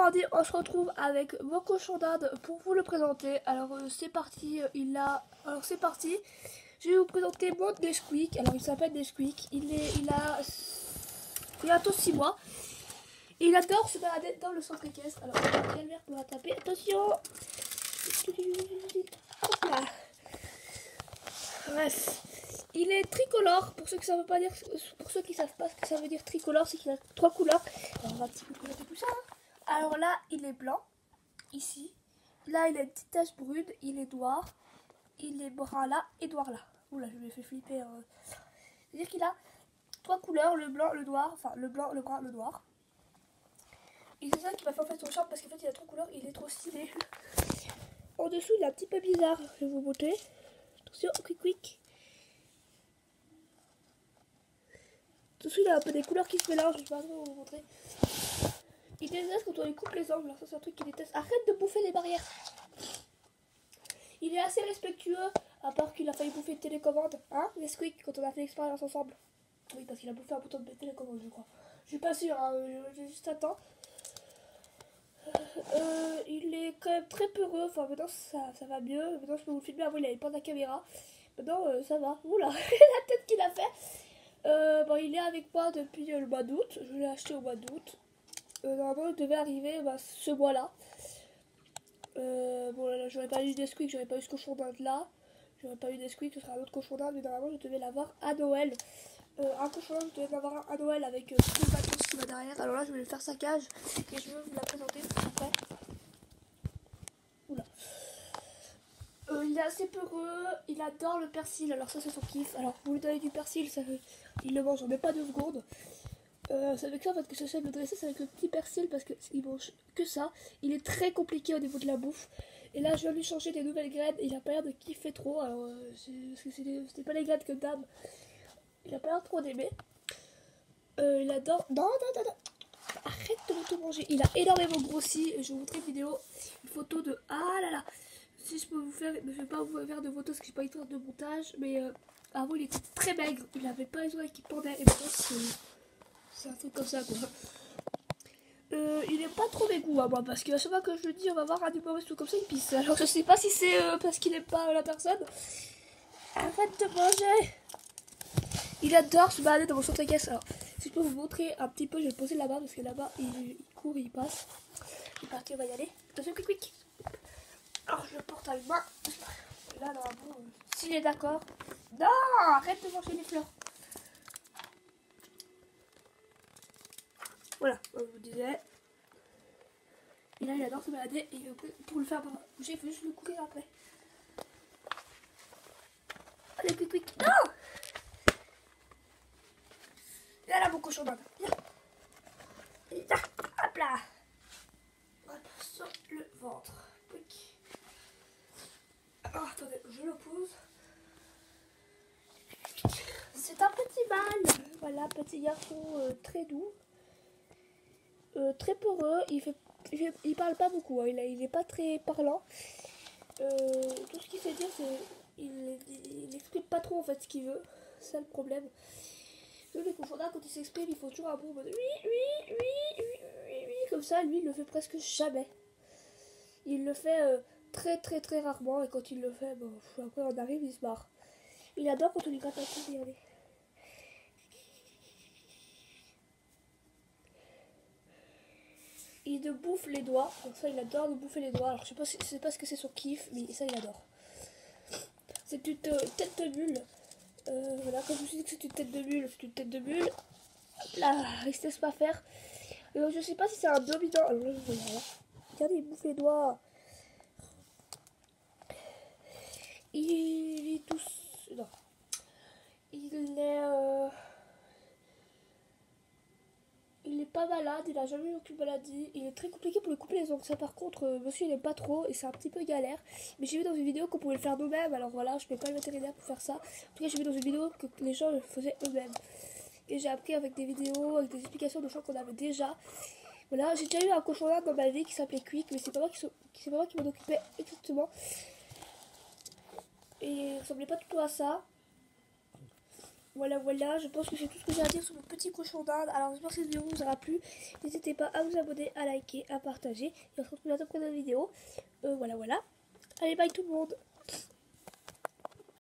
mardi, on se retrouve avec mon cochon d'Inde pour vous le présenter. Alors c'est parti, c'est parti. Je vais vous présenter mon Nesquik. Alors il s'appelle Nesquik. Il a bientôt 6 mois. Et il adore se balader dans le centre équestre. Alors quel verre pour la taper. Attention. Hop là. Bref. Il est tricolore, pour ceux qui savent pas dire, pour ceux qui savent pas ce que ça veut dire tricolore, c'est qu'il a 3 couleurs. Alors, on va un petit peu présenter tout ça. Alors là, il est blanc, ici. Là, il a une petite tache brune, il est noir. Il est brun là et noir là. Oula, je me fais flipper. C'est-à-dire qu'il a 3 couleurs, le blanc, le noir, enfin le blanc, le brun, le noir. Et c'est ça qui m'a fait en fait son charme parce qu'en fait il a 3 couleurs, il est trop stylé. En dessous, il est un petit peu bizarre, je vais vous montrer. Attention, quick quick. Tout de suite, il y a un peu des couleurs qui se mélangent, je vais pas trop vous montrer. Il déteste quand on lui coupe les angles, ça c'est un truc qu'il déteste. Arrête de bouffer les barrières. Il est assez respectueux, à part qu'il a failli bouffer une télécommande, hein, Nesquik, quand on a fait l'expérience ensemble. Oui, parce qu'il a bouffé un bouton de télécommande, je crois. Je suis pas sûre, hein, j'ai juste attends. Il est quand même très peureux, enfin maintenant ça va mieux, maintenant je peux vous le filmer, avant il avait pas de la caméra. Maintenant ça va, oula, la tête qu'il a fait. Bon, il est avec moi depuis le mois d'août, je l'ai acheté au mois d'août. Normalement il devait arriver ce mois-là. Bon là, j'aurais pas eu Nesquik, j'aurais pas eu ce cochon d'Inde là. J'aurais pas eu Nesquik, ce sera un autre cochon d'Inde, mais normalement je devais l'avoir à Noël. Un cochon d'Inde, je devais l'avoir à Noël avec tout le bateau qui va derrière. Alors là je vais lui faire sa cage et je vais vous la présenter après. Oula. Il est assez peureux, il adore le persil, alors ça c'est son kiff. Alors pour lui donner du persil, il le mange en même pas 2 secondes. C'est avec ça en fait que j'essaie de le dresser, c'est avec le petit persil parce qu'il mange que ça. Il est très compliqué au niveau de la bouffe. Et là je viens lui changer des nouvelles graines et il a pas l'air de kiffer trop. Alors c'était pas les graines que d'hab. Il a pas l'air trop d'aimer. Il adore. Non. Arrête de tout manger. Il a énormément grossi. Je vais vous montrer une vidéo, une photo de. Ah là là. Si je peux vous faire, je vais pas vous faire de photos parce que j'ai pas eu le temps de montage. Mais avant il était très maigre. Il avait pas les oreilles qui pendaient. Et maintenant c'est un truc comme ça quoi. Il est pas trop mes goûts à moi parce que à chaque fois que je le dis on va voir un humoriste ou comme ça il pisse. Alors je sais pas si c'est parce qu'il aime pas la personne. Arrête de manger. Il adore se balader dans mon centre équestre. Alors si je peux vous montrer un petit peu, je vais le poser là-bas parce que là-bas il court et il passe. Il est parti, on va y aller. Attention, quick quick. Alors je le porte avec moi. Là normalement, s'il est d'accord. Non, arrête de manger les fleurs. Voilà, comme je vous disais. Et là, il adore se balader. Et pour le faire bouger, il faut juste le courir après. Allez, quick, quick. Non! Viens là, mon cochon d'Inde. Viens. Viens. Hop là. Hop, sur le ventre. Quick. Oh, attendez, je le pose. C'est un petit mâle. Voilà, petit garçon très doux. Très peureux. Il parle pas beaucoup, hein. Il est pas très parlant. Tout ce qu'il sait dire, c'est il n'explique pas trop en fait ce qu'il veut. C'est ça le problème. Les cochons d'Inde, quand il s'exprime, il faut toujours un bon mode oui, comme ça. Lui, il le fait presque jamais. Il le fait très rarement et quand il le fait, bon, après on arrive, il se barre. Il adore quand on lui gratte un coup, regardez. Il te bouffe les doigts, donc ça il adore de bouffer les doigts. Alors je sais pas ce que c'est son kiff, mais ça il adore. C'est une tête de mule. Voilà, comme je vous dis que c'est une tête de mule, c'est une tête de mule. Hop là, il se laisse pas faire. Donc je sais pas si c'est un dominant. Alors là, je vais voir. Regardez, il bouffe les doigts. Il est tous. Non. Il est pas malade, il a jamais eu aucune maladie. Il est très compliqué pour lui couper les ongles. Ça par contre, monsieur il aime pas trop et c'est un petit peu galère. Mais j'ai vu dans une vidéo qu'on pouvait le faire nous-mêmes. Alors voilà, je paie pas le vétérinaire pour faire ça. En tout cas, j'ai vu dans une vidéo que les gens le faisaient eux-mêmes. Et j'ai appris avec des vidéos, avec des explications de gens qu'on avait déjà. Voilà, j'ai déjà eu un cochon d'Inde dans ma vie qui s'appelait Quick, mais c'est pas moi qui m'en occupais exactement. Et il ressemblait pas du tout à ça. Voilà, voilà, je pense que c'est tout ce que j'ai à dire sur mon petit cochon d'Inde. Alors j'espère que cette vidéo vous aura plu. N'hésitez pas à vous abonner, à liker, à partager. Et on se retrouve bientôt pour une autre vidéo. Voilà, voilà. Allez, bye tout le monde.